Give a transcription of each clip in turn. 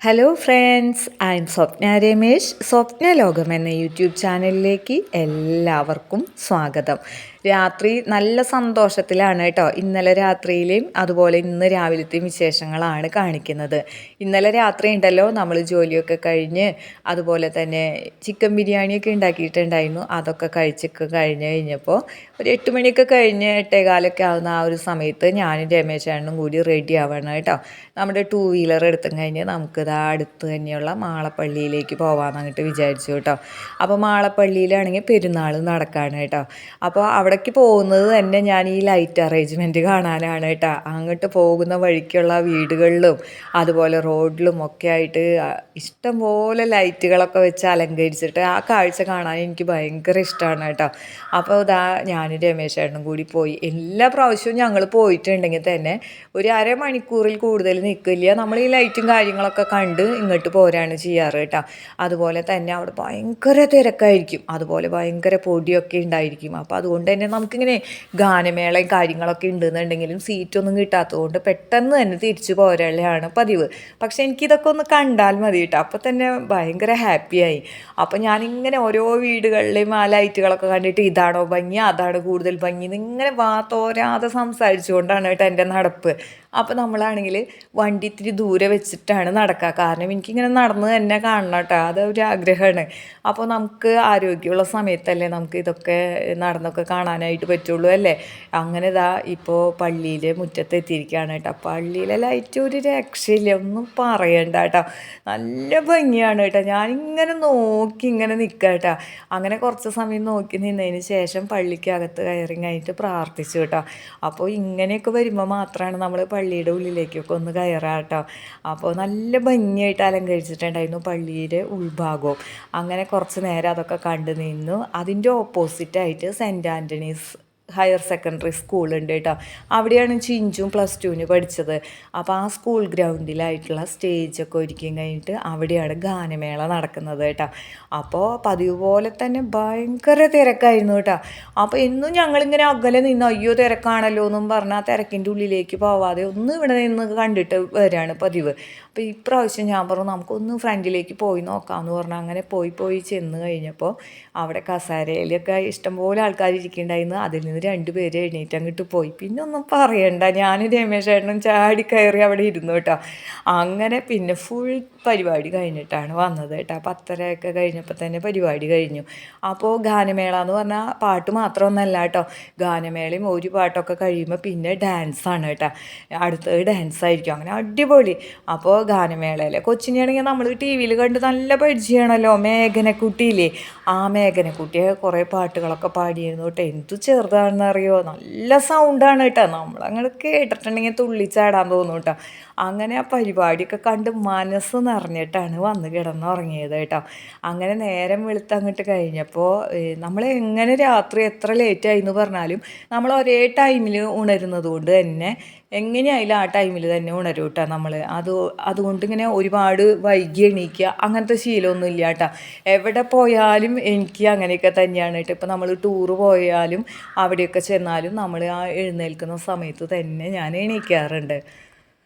Hello friends, I M സ്വപ്ന രമേശ്. സ്വപ്ന ലോകം എന്ന YouTube ചാനലിലേക്ക് എല്ലാവർക്കും സ്വാഗതം. രാത്രി നല്ല സന്തോഷത്തിലാണ് കേട്ടോ. ഇന്നലെ രാത്രിയിലെയും അതുപോലെ ഇന്ന് രാവിലത്തെയും വിശേഷങ്ങളാണ് കാണിക്കുന്നത്. ഇന്നലെ രാത്രി ഉണ്ടല്ലോ, നമ്മൾ ജോലിയൊക്കെ കഴിഞ്ഞ് അതുപോലെ തന്നെ ചിക്കൻ ബിരിയാണിയൊക്കെ ഉണ്ടാക്കിയിട്ടുണ്ടായിരുന്നു. അതൊക്കെ കഴിഞ്ഞപ്പോൾ ഒരു 8 മണിയൊക്കെ കഴിഞ്ഞ് 8:15 ആവുന്ന ആ ഒരു സമയത്ത് ഞാനും രമേശേട്ടനും കൂടി റെഡി ആവണം കേട്ടോ. നമ്മുടെ 2 വീലർ എടുത്തും കഴിഞ്ഞ് നമുക്കിതാ അടുത്ത് തന്നെയുള്ള മാളപ്പള്ളിയിലേക്ക് പോകാമെന്ന് അങ്ങോട്ട് വിചാരിച്ചു കേട്ടോ. അപ്പോൾ മാളപ്പള്ളിയിലാണെങ്കിൽ പെരുന്നാൾ നടക്കുകയാണ് കേട്ടോ. അപ്പോൾ അവിടേക്ക് പോകുന്നത് തന്നെ ഞാൻ ഈ ലൈറ്റ് അറേഞ്ച്മെൻറ്റ് കാണാനാണ് കേട്ടോ. അങ്ങോട്ട് പോകുന്ന വഴിക്കുള്ള വീടുകളിലും അതുപോലെ റോഡിലും ഒക്കെ ആയിട്ട് ഇഷ്ടംപോലെ ലൈറ്റുകളൊക്കെ വെച്ച് അലങ്കരിച്ചിട്ട് ആ കാഴ്ച കാണാൻ എനിക്ക് ഭയങ്കര ഇഷ്ടമാണ് കേട്ടോ. അപ്പോൾ ഇതാ ഞാനും രമേശേട്ടനും കൂടി പോയി. എല്ലാ പ്രാവശ്യവും ഞങ്ങൾ പോയിട്ടുണ്ടെങ്കിൽ തന്നെ ഒരു അരമണിക്കൂറിൽ കൂടുതൽ നിൽക്കില്ല. നമ്മൾ ഈ ലൈറ്റും കാര്യങ്ങളൊക്കെ കണ്ട് ഇങ്ങോട്ട് പോരാണ് ചെയ്യാറ് കേട്ടോ. അതുപോലെ തന്നെ അവിടെ ഭയങ്കര തിരക്കായിരിക്കും, അതുപോലെ ഭയങ്കര പൊടിയൊക്കെ ഉണ്ടായിരിക്കും. അപ്പോൾ അതുകൊണ്ട് തന്നെ നമുക്കിങ്ങനെ ഗാനമേളയും കാര്യങ്ങളൊക്കെ ഉണ്ടെന്നുണ്ടെങ്കിലും സീറ്റൊന്നും കിട്ടാത്തതുകൊണ്ട് പെട്ടെന്ന് തന്നെ തിരിച്ചു പോരലാണ് പതിവ്. പക്ഷെ എനിക്കിതൊക്കെ ഒന്ന് കണ്ടാൽ മതി കേട്ടോ, അപ്പോൾ തന്നെ ഭയങ്കര ഹാപ്പിയായി. അപ്പോൾ ഞാനിങ്ങനെ ഓരോ വീടുകളിലെയും ആ ലൈറ്റുകളൊക്കെ കണ്ടിട്ട് ഇതാണോ ഭംഗി, അതാണ് കൂടുതൽ ഭംഗി എന്നിങ്ങനെ തോരാതെ സംസാരിച്ചുകൊണ്ടാണ് കേട്ടോ എൻ്റെ നടപ്പ്. അപ്പോൾ നമ്മളാണെങ്കിൽ വണ്ടി ഇത്തിരി ദൂരെ വെച്ചിട്ടാണ് നടക്കുക. കാരണം എനിക്കിങ്ങനെ നടന്ന് തന്നെ കാണണം കേട്ടോ, അതൊരു ആഗ്രഹമാണ്. അപ്പോൾ നമുക്ക് ആരോഗ്യമുള്ള സമയത്തല്ലേ നമുക്ക് ഇതൊക്കെ നടന്നൊക്കെ കാണാനായിട്ട് പറ്റുള്ളൂ അല്ലേ. അങ്ങനെ ഇതാ ഇപ്പോൾ പള്ളിയിലെ മുറ്റത്തെത്തിയിരിക്കുകയാണ് കേട്ടോ. പള്ളിയിലെ ലൈറ്റ് ഒരു രക്ഷയില്ല, ഒന്നും പറയണ്ട കേട്ടോ. നല്ല ഭംഗിയാണ് കേട്ടോ. ഞാനിങ്ങനെ നോക്കി ഇങ്ങനെ നിൽക്കുക കേട്ടോ. അങ്ങനെ കുറച്ച് സമയം നോക്കി നിന്നതിന് ശേഷം പള്ളിക്കകത്ത് കയറി കഴിഞ്ഞിട്ട് പ്രാർത്ഥിച്ചു കേട്ടോ. അപ്പോൾ ഇങ്ങനെയൊക്കെ വരുമ്പോൾ മാത്രമാണ് നമ്മൾ പള്ളിയുടെ ഉള്ളിലേക്കൊക്കെ ഒന്ന് കയറാം കേട്ടോ. അപ്പോൾ നല്ല ഭംഗിയായിട്ട് അലങ്കരിച്ചിട്ടുണ്ടായിരുന്നു പള്ളിയുടെ ഉൾഭാഗവും. അങ്ങനെ കുറച്ച് നേരം അതൊക്കെ കണ്ടു നിന്നു. അതിൻ്റെ ഓപ്പോസിറ്റായിട്ട് സെൻറ്റ് ആൻ്റണീസ് ഹയർ സെക്കൻഡറി സ്കൂളുണ്ട് കേട്ടോ. അവിടെയാണ് ചിഞ്ചും +2 പഠിച്ചത്. അപ്പോൾ ആ സ്കൂൾ ഗ്രൗണ്ടിലായിട്ടുള്ള സ്റ്റേജൊക്കെ ഒരുക്കി കഴിഞ്ഞിട്ട് അവിടെയാണ് ഗാനമേള നടക്കുന്നത് കേട്ടോ. അപ്പോൾ പതിവ് പോലെ തന്നെ ഭയങ്കര തിരക്കായിരുന്നു കേട്ടോ. അപ്പോൾ എന്നും ഞങ്ങളിങ്ങനെ അകലെ നിന്ന് അയ്യോ തിരക്കാണല്ലോ എന്നും പറഞ്ഞാൽ തിരക്കിൻ്റെ ഉള്ളിലേക്ക് പോവാതെ ഒന്ന് ഇവിടെ നിന്ന് കണ്ടിട്ട് വരികയാണ് പതിവ്. അപ്പോൾ ഇപ്രാവശ്യം ഞാൻ പറഞ്ഞു നമുക്കൊന്ന് ഫ്രണ്ടിലേക്ക് പോയി നോക്കാമെന്ന് പറഞ്ഞാൽ അങ്ങനെ പോയി ചെന്ന് കഴിഞ്ഞപ്പോൾ അവിടെ കസേരയിലൊക്കെ ഇഷ്ടംപോലെ ആൾക്കാർ ഇരിക്കുന്നുണ്ടായിരുന്നു. അതിൽ നിന്ന് 2 പേര് എഴുന്നേറ്റ് അങ്ങോട്ട് പോയി. പിന്നെ ഒന്നും പറയണ്ട, ഞാനും രമേശേട്ടനും ചാടി കയറി അവിടെ ഇരുന്നു കേട്ടോ. അങ്ങനെ പിന്നെ ഫുൾ പരിപാടി കഴിഞ്ഞിട്ടാണ് വന്നത് കേട്ടോ. 10:30 കഴിഞ്ഞപ്പോൾ തന്നെ പരിപാടി കഴിഞ്ഞു. അപ്പോൾ ഗാനമേള എന്ന് പറഞ്ഞാൽ പാട്ട് മാത്രമൊന്നല്ല കേട്ടോ. ഗാനമേളയും ഒരു പാട്ടൊക്കെ കഴിയുമ്പോൾ പിന്നെ ഡാൻസാണ് കേട്ടോ. അടുത്തത് ഡാൻസായിരിക്കും. അങ്ങനെ അടിപൊളി. അപ്പോൾ ഗാനമേളയിലെ കൊച്ചിനെയാണെങ്കിൽ നമ്മൾ TV-യിൽ കണ്ട് നല്ല പരിചയമാണല്ലോ, മേഘനക്കുട്ടിയില്ലേ. ആ മേഘനക്കുട്ടിയെ കുറേ പാട്ടുകളൊക്കെ പാടിയിരുന്നു കേട്ടോ. എന്തു ചെറുതാണെന്നറിയോ, നല്ല സൗണ്ടാണ് കേട്ടോ. നമ്മളങ്ങനെ കേട്ടിട്ടുണ്ടെങ്കിൽ തുള്ളിച്ചാടാൻ തോന്നും കേട്ടോ. അങ്ങനെ ആ പരിപാടിയൊക്കെ കണ്ട് മനസ്സ് നിറഞ്ഞിട്ടാണ് വന്ന് കിടന്നുറങ്ങിയത് കേട്ടോ. അങ്ങനെ നേരം വെളുത്തങ്ങോട്ട് കഴിഞ്ഞപ്പോൾ നമ്മൾ എങ്ങനെ രാത്രി എത്ര ലേറ്റായി എന്ന് പറഞ്ഞാലും നമ്മൾ ഒരേ ടൈമിൽ ഉണരുന്നത് കൊണ്ട് തന്നെ എങ്ങനെയായാലും ആ ടൈമിൽ തന്നെ ഉണരും കേട്ടോ നമ്മൾ. അതുകൊണ്ട് ഇങ്ങനെ ഒരുപാട് വൈകി എണീക്കുക അങ്ങനത്തെ ശീലമൊന്നും ഇല്ല കേട്ടോ. എവിടെ പോയാലും എനിക്ക് അങ്ങനെയൊക്കെ തന്നെയാണ് കേട്ടോ. ഇപ്പോൾ നമ്മൾ ടൂറ് പോയാലും അവിടെയൊക്കെ ചെന്നാലും നമ്മൾ ആ എഴുന്നേൽക്കുന്ന സമയത്ത് തന്നെ ഞാൻ എണീക്കാറുണ്ട്.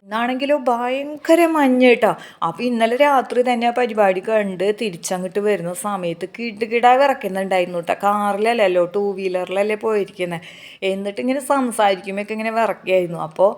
ഇന്നാണെങ്കിലോ ഭയങ്കര മഞ്ഞ് കേട്ടോ. അപ്പോൾ ഇന്നലെ രാത്രി തന്നെ ആ പരിപാടി കണ്ട് തിരിച്ചങ്ങോട്ട് വരുന്ന സമയത്ത് കിടുകിട വിറയ്ക്കുന്നുണ്ടായിരുന്നു കേട്ടോ. കാറിലല്ലല്ലോ, 2 വീലറിലല്ലേ പോയിരിക്കുന്നത്. എന്നിട്ട് ഇങ്ങനെ സംസാരിക്കുമ്പോഴൊക്കെ ഇങ്ങനെ വിറയ്ക്കായിരുന്നു. അപ്പോൾ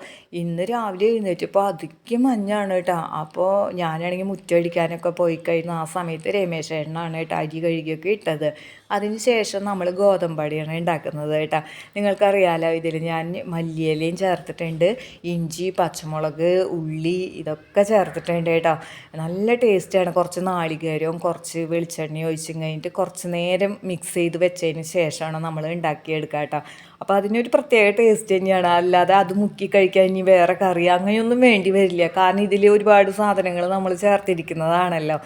ഇന്ന് രാവിലെ എഴുന്നേറ്റപ്പോൾ അധികം മഞ്ഞാണ് കേട്ടോ. അപ്പോൾ ഞാനാണെങ്കിൽ മുറ്റടിക്കാനൊക്കെ പോയി കഴിഞ്ഞു. ആ സമയത്ത് രമേശേട്ടനാണ് കേട്ടോ അരി കഴുകിയൊക്കെ ഇട്ടത്. അതിന് ശേഷം നമ്മൾ ഗോതമ്പടിയാണ് ഉണ്ടാക്കുന്നത് കേട്ടോ. നിങ്ങൾക്കറിയാലോ, ഇതിൽ ഞാൻ മല്ലിയിലയും ചേർത്തിട്ടുണ്ട്, ഇഞ്ചി, പച്ചമുളക്, ഉള്ളി ഇതൊക്കെ ചേർത്തിട്ടുണ്ട് കേട്ടോ. നല്ല ടേസ്റ്റാണ്. കുറച്ച് നാളികേരവും കുറച്ച് വെളിച്ചെണ്ണയും ഒഴിച്ചും കഴിഞ്ഞിട്ട് കുറച്ച് നേരം മിക്സ് ചെയ്ത് വെച്ചതിന് ശേഷമാണ് നമ്മൾ ഉണ്ടാക്കിയെടുക്കുക കേട്ടോ. അപ്പോൾ അതിനൊരു പ്രത്യേക ടേസ്റ്റ് തന്നെയാണ്. അല്ലാതെ അത് മുക്കി കഴിക്കാൻ ഇനി വേറെ കറി അങ്ങനെയൊന്നും വേണ്ടി വരില്ല. കാരണം ഇതിൽ ഒരുപാട് സാധനങ്ങൾ നമ്മൾ ചേർത്തിരിക്കുന്നതാണല്ലോ.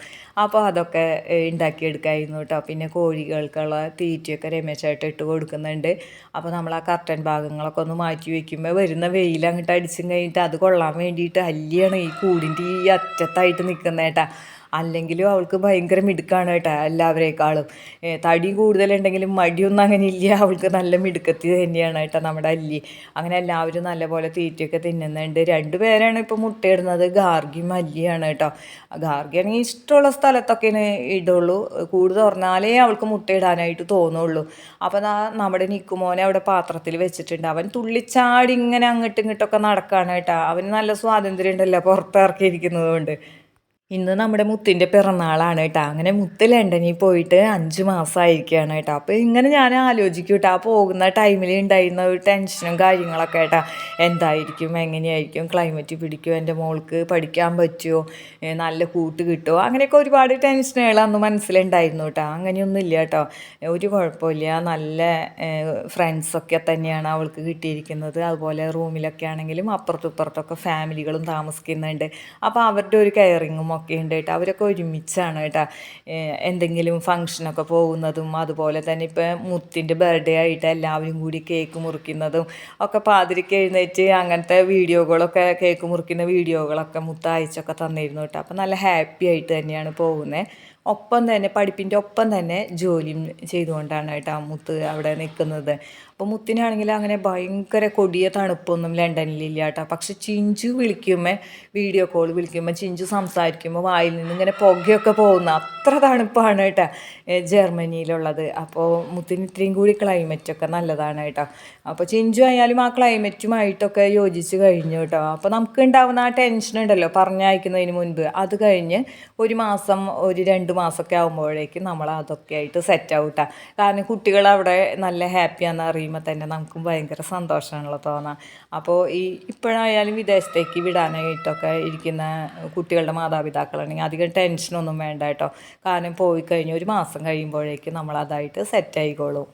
അപ്പോൾ അതൊക്കെ ഉണ്ടാക്കിയെടുക്കായിരുന്നു കേട്ടോ. പിന്നെ കോഴികൾക്കുള്ള തീറ്റയൊക്കെ രമേശായിട്ട് ഇട്ട് കൊടുക്കുന്നുണ്ട്. അപ്പോൾ നമ്മൾ ആ കർട്ടൻ ഭാഗങ്ങളൊക്കെ ഒന്ന് മാറ്റി വയ്ക്കുമ്പോൾ വരുന്ന വെയിൽ അങ്ങോട്ട് അടിച്ചും കഴിഞ്ഞിട്ട് അത് കൊള്ളാൻ വേണ്ടിയിട്ട് അല്ലിയാണ് ഈ കൂടിൻ്റെ ഈ അറ്റത്തായിട്ട് നിൽക്കുന്നത് കേട്ടോ. അല്ലെങ്കിലും അവൾക്ക് ഭയങ്കര മിടുക്കാണ് കേട്ടോ എല്ലാവരേക്കാളും. തടി കൂടുതലുണ്ടെങ്കിലും മടിയൊന്നും അങ്ങനെ ഇല്ല, അവൾക്ക് നല്ല മിടുക്കത്തി തന്നെയാണ് കേട്ടോ നമ്മുടെ അല്ലി. അങ്ങനെ എല്ലാവരും നല്ലപോലെ തീറ്റയൊക്കെ തിന്നുന്നുണ്ട്. 2 പേരാണ് ഇപ്പോൾ മുട്ടയിടുന്നത്, ഗാർഗിയും അല്ലിയാണ് കേട്ടോ. ഗാർഗിയാണെങ്കിൽ ഇഷ്ടമുള്ള സ്ഥലത്തൊക്കെയാണ് ഇടുള്ളൂ, കൂട് തുറന്നാലേ അവൾക്ക് മുട്ടയിടാനായിട്ട് തോന്നുള്ളൂ. അപ്പോൾ നമ്മുടെ നിക്കുമോനെ അവിടെ പാത്രത്തിൽ വെച്ചിട്ടുണ്ട്. അവൻ തുള്ളിച്ചാടി ഇങ്ങനെ അങ്ങോട്ടും ഇങ്ങോട്ടൊക്കെ നടക്കുകയാണ് കേട്ടോ. അവന് നല്ല സ്വാതന്ത്ര്യം ഉണ്ടല്ലോ പുറത്തിറക്കിയിരിക്കുന്നത് കൊണ്ട്. ഇന്ന് നമ്മുടെ മുത്തിൻ്റെ പിറന്നാളാണ് കേട്ടോ. അങ്ങനെ മുത്ത് ലണ്ടനിൽ പോയിട്ട് 5 മാസമായിരിക്കുകയാണ് കേട്ടോ. അപ്പോൾ ഇങ്ങനെ ഞാൻ ആലോചിക്കും കേട്ടോ, ആ പോകുന്ന ടൈമിൽ ഉണ്ടായിരുന്ന ഒരു ടെൻഷനും കാര്യങ്ങളൊക്കെ കേട്ടോ. എന്തായിരിക്കും, എങ്ങനെയായിരിക്കും, ക്ലൈമറ്റ് പിടിക്കുമോ, എൻ്റെ മോൾക്ക് പഠിക്കാൻ പറ്റുമോ, നല്ല കൂട്ട് കിട്ടുമോ, അങ്ങനെയൊക്കെ ഒരുപാട് ടെൻഷനുകൾ അന്ന് മനസ്സിലുണ്ടായിരുന്നു കേട്ടോ. അങ്ങനെയൊന്നും ഇല്ല കേട്ടോ, ഒരു കുഴപ്പമില്ല. നല്ല ഫ്രണ്ട്സൊക്കെ തന്നെയാണ് അവൾക്ക് കിട്ടിയിരിക്കുന്നത്. അതുപോലെ റൂമിലൊക്കെ ആണെങ്കിലും അപ്പുറത്തും ഇപ്പുറത്തൊക്കെ ഫാമിലികളും താമസിക്കുന്നുണ്ട്. അപ്പോൾ അവരുടെ ഒരു കെയറിങ്ങും ഒക്കെ ഉണ്ട് കേട്ടോ. അവരൊക്കെ ഒരുമിച്ചാണ് കേട്ടോ എന്തെങ്കിലും ഫങ്ഷനൊക്കെ പോകുന്നതും. അതുപോലെ തന്നെ ഇപ്പം മുത്തിൻ്റെ ബർത്ത്ഡേ ആയിട്ട് എല്ലാവരും കൂടി കേക്ക് മുറിക്കുന്നതും ഒക്കെ പാതിരിക്ക് എഴുന്നേറ്റ് അങ്ങനത്തെ വീഡിയോകളൊക്കെ, കേക്ക് മുറിക്കുന്ന വീഡിയോകളൊക്കെ മുത്ത് അയച്ചൊക്കെ തന്നിരുന്നു കേട്ടോ. അപ്പം നല്ല ഹാപ്പി ആയിട്ട് തന്നെയാണ് പോകുന്നത്. ഒപ്പം തന്നെ പഠിപ്പിൻ്റെ ഒപ്പം തന്നെ ജോലിയും ചെയ്തുകൊണ്ടാണ് കേട്ടോ മുത്ത് അവിടെ നിൽക്കുന്നത്. അപ്പോൾ മുത്തിനാണെങ്കിൽ അങ്ങനെ ഭയങ്കര കൊടിയ തണുപ്പൊന്നും ലണ്ടനിലില്ല കേട്ടോ. പക്ഷെ ചിഞ്ചു വിളിക്കുമ്പോൾ, വീഡിയോ കോൾ വിളിക്കുമ്പോൾ ചിഞ്ചു സംസാരിക്കുമ്പോൾ വായിൽ നിന്ന് ഇങ്ങനെ പുകയൊക്കെ പോകുന്ന അത്ര തണുപ്പാണ് കേട്ടോ ജർമ്മനിയിലുള്ളത്. അപ്പോൾ മുത്തിന് ഇത്രയും കൂടി ക്ലൈമറ്റൊക്കെ നല്ലതാണ് കേട്ടോ. അപ്പോൾ ചിഞ്ചു ആയാലും ആ ക്ലൈമറ്റുമായിട്ടൊക്കെ യോജിച്ച് കഴിഞ്ഞു കേട്ടോ. അപ്പോൾ നമുക്ക് ഉണ്ടാവുന്ന ആ ടെൻഷൻ ഉണ്ടല്ലോ പറഞ്ഞയക്കുന്നതിന് മുൻപ്, അത് കഴിഞ്ഞ് 1 മാസം, 2 മാസമൊക്കെ ആകുമ്പോഴേക്കും നമ്മൾ അതൊക്കെ ആയിട്ട് സെറ്റ് ആവും കേട്ടോ. കാരണം കുട്ടികൾ അവിടെ നല്ല ഹാപ്പിയാണെന്ന് അറിയുമ്പോൾ തന്നെ നമുക്കും ഭയങ്കര സന്തോഷമാണല്ലോ തോന്നുക. അപ്പോൾ ഇപ്പോഴായാലും വിദേശത്തേക്ക് വിടാനായിട്ടൊക്കെ ഇരിക്കുന്ന കുട്ടികളുടെ മാതാപിതാക്കളാണെങ്കിൽ അധികം ടെൻഷനൊന്നും വേണ്ട കേട്ടോ. കാരണം പോയി കഴിഞ്ഞ് 1 മാസം കഴിയുമ്പോഴേക്കും നമ്മളതായിട്ട് സെറ്റായിക്കോളും.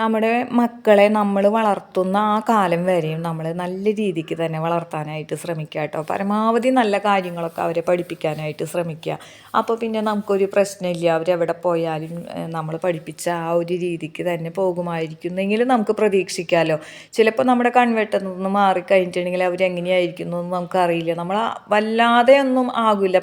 നമ്മുടെ മക്കളെ നമ്മൾ വളർത്തുന്ന ആ കാലം വരെയും നമ്മൾ നല്ല രീതിക്ക് തന്നെ വളർത്താനായിട്ട് ശ്രമിക്കുക കേട്ടോ. പരമാവധി നല്ല കാര്യങ്ങളൊക്കെ അവരെ പഠിപ്പിക്കാനായിട്ട് ശ്രമിക്കുക. അപ്പോൾ പിന്നെ നമുക്കൊരു പ്രശ്നമില്ല, അവരെവിടെ പോയാലും നമ്മൾ പഠിപ്പിച്ച ആ ഒരു രീതിക്ക് തന്നെ പോകുമായിരിക്കുന്നെങ്കിലും നമുക്ക് പ്രതീക്ഷിക്കാമല്ലോ. ചിലപ്പോൾ നമ്മുടെ കൺവെട്ടത്തിൽ നിന്ന് മാറിക്കഴിഞ്ഞിട്ടുണ്ടെങ്കിൽ അവരെങ്ങനെയായിരിക്കും എന്നൊന്നും നമുക്കറിയില്ല. നമ്മൾ വല്ലാതെ ഒന്നും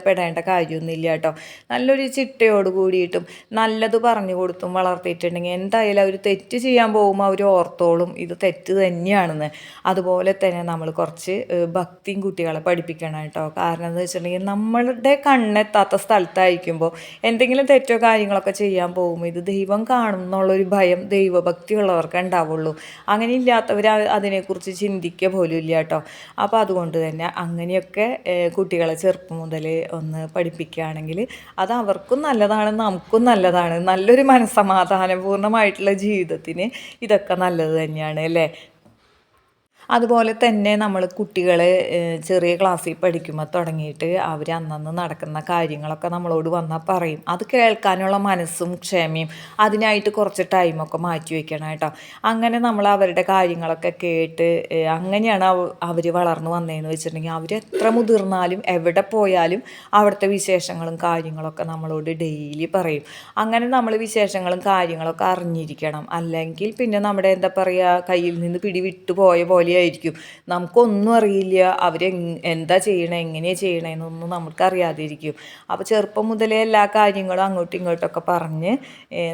പെടേണ്ട കാര്യമൊന്നുമില്ല കേട്ടോ. നല്ലൊരു ചിട്ടയോട് കൂടിയിട്ടും നല്ലത് പറഞ്ഞു കൊടുത്തും വളർത്തിയിട്ടുണ്ടെങ്കിൽ എന്തായാലും അവർ തെറ്റ് ചെയ്യാൻ പോകുമ്പോൾ അവർ ഓർത്തോളും ഇത് തെറ്റ് തന്നെയാണെന്ന്. അതുപോലെ തന്നെ നമ്മൾ കുറച്ച് ഭക്തിയും കുട്ടികളെ പഠിപ്പിക്കണം കേട്ടോ. കാരണം എന്താ വെച്ചിട്ടുണ്ടെങ്കിൽ നമ്മളുടെ കണ്ണെത്താത്ത സ്ഥലത്തായിരിക്കുമ്പോൾ എന്തെങ്കിലും തെറ്റോ കാര്യങ്ങളൊക്കെ ചെയ്യാൻ പോകുമ്പോൾ ഇത് ദൈവം കാണും എന്നുള്ളൊരു ഭയം ദൈവഭക്തി ഉള്ളവർക്ക് ഉണ്ടാവുള്ളൂ. അങ്ങനെ ഇല്ലാത്തവർ അതിനെക്കുറിച്ച് ചിന്തിക്കുക പോലും ഇല്ല കേട്ടോ. അപ്പോൾ അതുകൊണ്ട് തന്നെ അങ്ങനെയൊക്കെ കുട്ടികളെ ചെറുപ്പം മുതൽ ഒന്ന് പഠിപ്പിക്കുകയാണെങ്കിൽ അത് അവർക്കും നല്ലതാണ്, നമുക്കും നല്ലതാണ്. നല്ലൊരു മനസ്സമാധാനപൂർണ്ണമായിട്ടുള്ള ജീവിതത്തിന് ഇതൊക്കെ നല്ലത് തന്നെയാണ് അല്ലേ. അതുപോലെ തന്നെ നമ്മൾ കുട്ടികളെ ചെറിയ ക്ലാസ്സിൽ പഠിക്കുമ്പോൾ തുടങ്ങിയിട്ട് അവർ അന്നന്ന് നടക്കുന്ന കാര്യങ്ങളൊക്കെ നമ്മളോട് വന്നാൽ പറയും. അത് കേൾക്കാനുള്ള മനസ്സും ക്ഷമയും അതിനായിട്ട് കുറച്ച് ടൈമൊക്കെ മാറ്റി വയ്ക്കണം കേട്ടോ. അങ്ങനെ നമ്മൾ അവരുടെ കാര്യങ്ങളൊക്കെ കേട്ട് അങ്ങനെയാണ് അവർ വളർന്നു വന്നതെന്ന് വെച്ചിട്ടുണ്ടെങ്കിൽ അവരെത്ര മുതിർന്നാലും എവിടെ പോയാലും അവിടുത്തെ വിശേഷങ്ങളും കാര്യങ്ങളൊക്കെ നമ്മളോട് ഡെയിലി പറയും. അങ്ങനെ നമ്മൾ വിശേഷങ്ങളും കാര്യങ്ങളൊക്കെ അറിഞ്ഞിരിക്കണം. അല്ലെങ്കിൽ പിന്നെ നമ്മുടെ എന്താ പറയുക, കയ്യിൽ നിന്ന് പിടിവിട്ടു പോയ പോലെ ആയിരിക്കും. നമുക്കൊന്നും അറിയില്ല അവർ എന്താ ചെയ്യണേ, എങ്ങനെയാണ് ചെയ്യണേന്നൊന്നും നമുക്കറിയാതിരിക്കും. അപ്പോൾ ചെറുപ്പം മുതലേ എല്ലാ കാര്യങ്ങളും അങ്ങോട്ടും ഇങ്ങോട്ടൊക്കെ പറഞ്ഞ്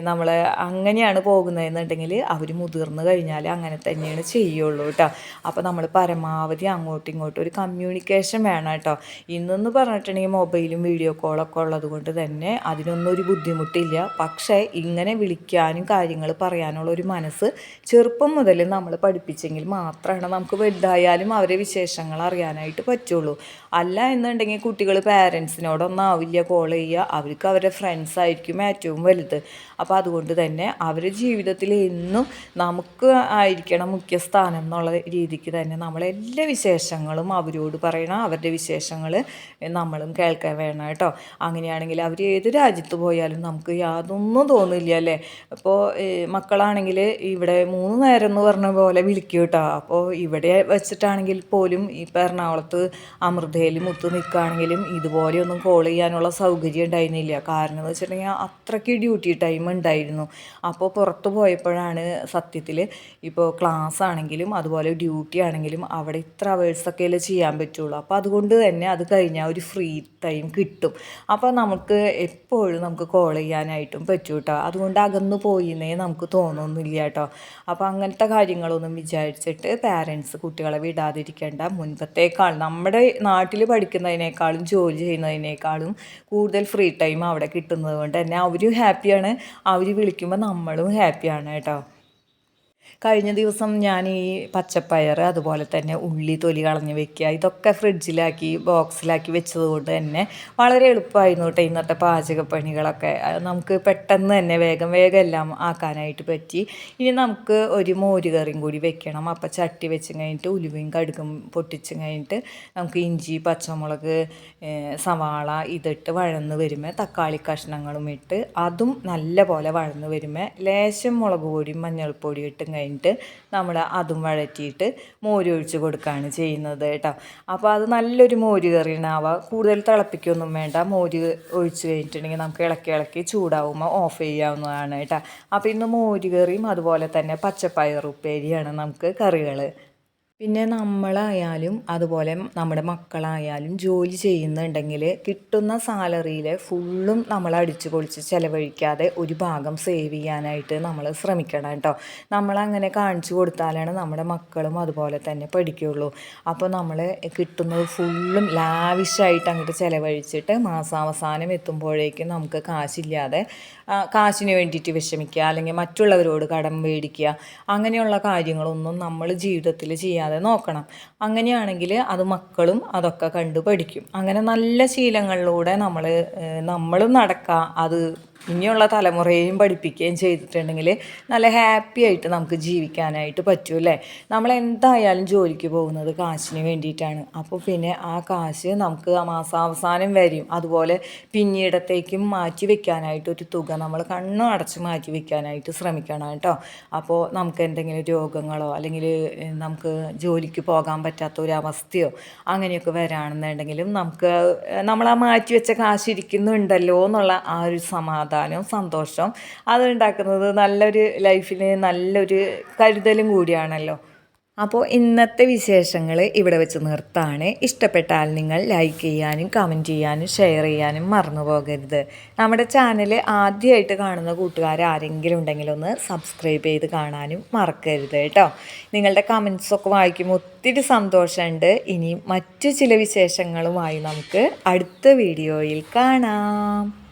നമ്മൾ അങ്ങനെയാണ് പോകുന്നതെന്നുണ്ടെങ്കിൽ അവർ മുതിർന്നു കഴിഞ്ഞാൽ അങ്ങനെ തന്നെയാണ് ചെയ്യുള്ളൂ കേട്ടോ. അപ്പോൾ നമ്മൾ പരമാവധി അങ്ങോട്ടും ഇങ്ങോട്ടും ഒരു കമ്മ്യൂണിക്കേഷൻ വേണം കേട്ടോ. ഇന്നെന്ന് പറഞ്ഞിട്ടുണ്ടെങ്കിൽ മൊബൈലും വീഡിയോ കോളൊക്കെ ഉള്ളത് കൊണ്ട് തന്നെ അതിനൊന്നും ഒരു ബുദ്ധിമുട്ടില്ല. പക്ഷേ ഇങ്ങനെ വിളിക്കാനും കാര്യങ്ങൾ പറയാനുള്ള ഒരു മനസ്സ് ചെറുപ്പം മുതൽ നമ്മൾ പഠിപ്പിച്ചെങ്കിൽ മാത്രമാണ് നമുക്ക് വലുതായാലും അവരെ വിശേഷങ്ങൾ അറിയാനായിട്ട് പറ്റുള്ളൂ. അല്ല എന്നുണ്ടെങ്കിൽ കുട്ടികൾ പാരൻസിനോടൊന്നും ആവില്ല കോൾ ചെയ്യുക, അവർക്ക് അവരുടെ ഫ്രണ്ട്സായിരിക്കും ഏറ്റവും വലുത്. അപ്പോൾ അതുകൊണ്ട് തന്നെ അവരുടെ ജീവിതത്തിൽ എന്നും നമുക്ക് ആയിരിക്കണം മുഖ്യ സ്ഥാനം എന്നുള്ള രീതിക്ക് തന്നെ നമ്മളെല്ലാ വിശേഷങ്ങളും അവരോട് പറയണം. അവരുടെ വിശേഷങ്ങൾ നമ്മളും കേൾക്കാൻ വേണം കേട്ടോ. അങ്ങനെയാണെങ്കിൽ അവർ ഏത് രാജ്യത്ത് പോയാലും നമുക്ക് യാതൊന്നും തോന്നില്ല അല്ലേ. അപ്പോൾ മക്കളാണെങ്കിൽ ഇവിടെ 3 നേരം എന്ന് പറഞ്ഞ പോലെ വിളിക്കും കേട്ടോ. അപ്പോൾ ഇവിടെ വെച്ചിട്ടാണെങ്കിൽ പോലും ഇപ്പോൾ എറണാകുളത്ത് അമൃതയിൽ മുത്ത് നിൽക്കുകയാണെങ്കിലും ഇതുപോലെയൊന്നും കോൾ ചെയ്യാനുള്ള സൗകര്യം ഉണ്ടായിരുന്നില്ല. കാരണം എന്ന് വെച്ചിട്ടുണ്ടെങ്കിൽ അത്രയ്ക്ക് ഡ്യൂട്ടി ടൈം ഉണ്ടായിരുന്നു. അപ്പോൾ പുറത്ത് പോയപ്പോഴാണ് സത്യത്തിൽ ഇപ്പോൾ ക്ലാസ് ആണെങ്കിലും അതുപോലെ ഡ്യൂട്ടി ആണെങ്കിലും അവിടെ ഇത്ര അവേഴ്സൊക്കെയല്ലേ ചെയ്യാൻ പറ്റുള്ളൂ. അപ്പോൾ അതുകൊണ്ട് തന്നെ അത് കഴിഞ്ഞാൽ ഒരു ഫ്രീ ടൈം കിട്ടും. അപ്പോൾ നമുക്ക് എപ്പോഴും നമുക്ക് കോൾ ചെയ്യാനായിട്ടും പറ്റും കേട്ടോ. അതുകൊണ്ട് അകന്നു പോയിന്നേ നമുക്ക് തോന്നുന്നില്ല കേട്ടോ. അപ്പോൾ അങ്ങനത്തെ കാര്യങ്ങളൊന്നും വിചാരിച്ചിട്ട് പാരൻസ് കുട്ടികളെ വിടാതിരിക്കേണ്ട. മുൻപത്തേക്കാൾ നമ്മുടെ നാട്ടിൽ പഠിക്കുന്നതിനേക്കാളും ജോലി ചെയ്യുന്നതിനേക്കാളും കൂടുതൽ ഫ്രീ ടൈം അവിടെ കിട്ടുന്നത് കൊണ്ട് തന്നെ അവരും ഹാപ്പിയാണ്. അവർ വിളിക്കുമ്പോൾ നമ്മളും ഹാപ്പിയാണ് കേട്ടോ. കഴിഞ്ഞ ദിവസം ഞാൻ ഈ പച്ചപ്പയർ അതുപോലെ തന്നെ ഉള്ളി തൊലി കളഞ്ഞ് വെക്കുക ഇതൊക്കെ ഫ്രിഡ്ജിലാക്കി ബോക്സിലാക്കി വെച്ചത് കൊണ്ട് തന്നെ വളരെ എളുപ്പമായിരുന്നു കേട്ടോ ഇന്നത്തെ പാചകപ്പണികളൊക്കെ. നമുക്ക് പെട്ടെന്ന് തന്നെ വേഗം എല്ലാം ആക്കാനായിട്ട് പറ്റി. ഇനി നമുക്ക് ഒരു മോര് കറിയും കൂടി വെക്കണം. അപ്പോൾ ചട്ടി വെച്ച് കഴിഞ്ഞിട്ട് ഉലുവയും കടുകും പൊട്ടിച്ച് കഴിഞ്ഞിട്ട് നമുക്ക് ഇഞ്ചി പച്ചമുളക് സവാള ഇതിട്ട് വഴന്ന് വരുമ്പോൾ തക്കാളി കഷ്ണങ്ങളും ഇട്ട് അതും നല്ല പോലെ വഴന്ന് വരുമ്പോൾ ലേശം മുളക് പൊടിയും മഞ്ഞൾപ്പൊടിയും ഇട്ടും കഴിഞ്ഞിട്ട് നമ്മൾ അതും വഴറ്റിയിട്ട് മോര് ഒഴിച്ച് കൊടുക്കുകയാണ് ചെയ്യുന്നത് കേട്ടോ. അപ്പോൾ അത് നല്ലൊരു മോര് കറി ഉണ്ടാവുക. കൂടുതൽ തിളപ്പിക്കൊന്നും വേണ്ട. മോര് ഒഴിച്ച് കഴിഞ്ഞിട്ടുണ്ടെങ്കിൽ നമുക്ക് ഇളക്കി ചൂടാവുമ്പോൾ ഓഫ് ചെയ്യാവുന്നതാണ് കേട്ടോ. അപ്പോൾ ഇന്ന് മോര് കറിയും അതുപോലെ തന്നെ പച്ചപ്പയർ ഉപ്പേരിയാണ് നമുക്ക് കറികൾ. പിന്നെ നമ്മളായാലും അതുപോലെ നമ്മുടെ മക്കളായാലും ജോലി ചെയ്യുന്നുണ്ടെങ്കിൽ കിട്ടുന്ന സാലറിയിൽ ഫുള്ളും നമ്മൾ അടിച്ചു പൊളിച്ച് ചിലവഴിക്കാതെ ഒരു ഭാഗം സേവ് ചെയ്യാനായിട്ട് നമ്മൾ ശ്രമിക്കണം കേട്ടോ. നമ്മളങ്ങനെ കാണിച്ചു കൊടുത്താലാണ് നമ്മുടെ മക്കളും അതുപോലെ തന്നെ പഠിക്കുകയുള്ളൂ. അപ്പോൾ നമ്മൾ കിട്ടുന്നത് ഫുള്ളും ലാവിഷായിട്ട് അങ്ങോട്ട് ചിലവഴിച്ചിട്ട് മാസാവസാനം എത്തുമ്പോഴേക്കും നമുക്ക് കാശില്ലാതെ കാശിന് വേണ്ടിയിട്ട് വിഷമിക്കുക അല്ലെങ്കിൽ മറ്റുള്ളവരോട് കടം മേടിക്കുക അങ്ങനെയുള്ള കാര്യങ്ങളൊന്നും നമ്മൾ ജീവിതത്തിൽ ചെയ്യാതെ നോക്കണം. അങ്ങനെയാണെങ്കിൽ അത് മക്കളും അതൊക്കെ കണ്ടു പഠിക്കും. അങ്ങനെ നല്ല ശീലങ്ങളിലൂടെ നമ്മളും നടക്കുക, അത് ഇനിയുള്ള തലമുറയെയും പഠിപ്പിക്കുകയും ചെയ്തിട്ടുണ്ടെങ്കിൽ നല്ല ഹാപ്പി ആയിട്ട് നമുക്ക് ജീവിക്കാനായിട്ട് പറ്റും അല്ലേ. നമ്മളെന്തായാലും ജോലിക്ക് പോകുന്നത് കാശിന് വേണ്ടിയിട്ടാണ്. അപ്പോൾ പിന്നെ ആ കാശ് നമുക്ക് മാസാവസാനം വരും. അതുപോലെ പിന്നീടത്തേക്കും മാറ്റി വെക്കാനായിട്ട് ഒരു തുക നമ്മൾ കണ്ണും അടച്ച് മാറ്റി വെക്കാനായിട്ട് ശ്രമിക്കണം കേട്ടോ. അപ്പോൾ നമുക്ക് എന്തെങ്കിലും രോഗങ്ങളോ അല്ലെങ്കിൽ നമുക്ക് ജോലിക്ക് പോകാൻ പറ്റാത്ത ഒരു അവസ്ഥയോ അങ്ങനെയൊക്കെ വരാണെന്നുണ്ടെങ്കിലും നമ്മൾ ആ മാറ്റി വെച്ച കാശ് ഇരിക്കുന്നുണ്ടല്ലോ എന്നുള്ള ആ ഒരു സമാധാനവും സന്തോഷവും അതുണ്ടാക്കുന്നത് നല്ലൊരു ലൈഫിന് നല്ലൊരു കരുതലും കൂടിയാണല്ലോ. അപ്പോൾ ഇന്നത്തെ വിശേഷങ്ങൾ ഇവിടെ വെച്ച് നിർത്താണ്. ഇഷ്ടപ്പെട്ടാൽ നിങ്ങൾ ലൈക്ക് ചെയ്യാനും കമൻറ്റ് ചെയ്യാനും ഷെയർ ചെയ്യാനും മറന്നു പോകരുത്. നമ്മുടെ ചാനൽ ആദ്യമായിട്ട് കാണുന്ന കൂട്ടുകാർ ആരെങ്കിലും ഉണ്ടെങ്കിൽ ഒന്ന് സബ്സ്ക്രൈബ് ചെയ്ത് കാണാനും മറക്കരുത് കേട്ടോ. നിങ്ങളുടെ കമൻസൊക്കെ വായിക്കുമ്പോൾ ഒത്തിരി സന്തോഷമുണ്ട്. ഇനി മറ്റു ചില വിശേഷങ്ങളുമായി നമുക്ക് അടുത്ത വീഡിയോയിൽ കാണാം.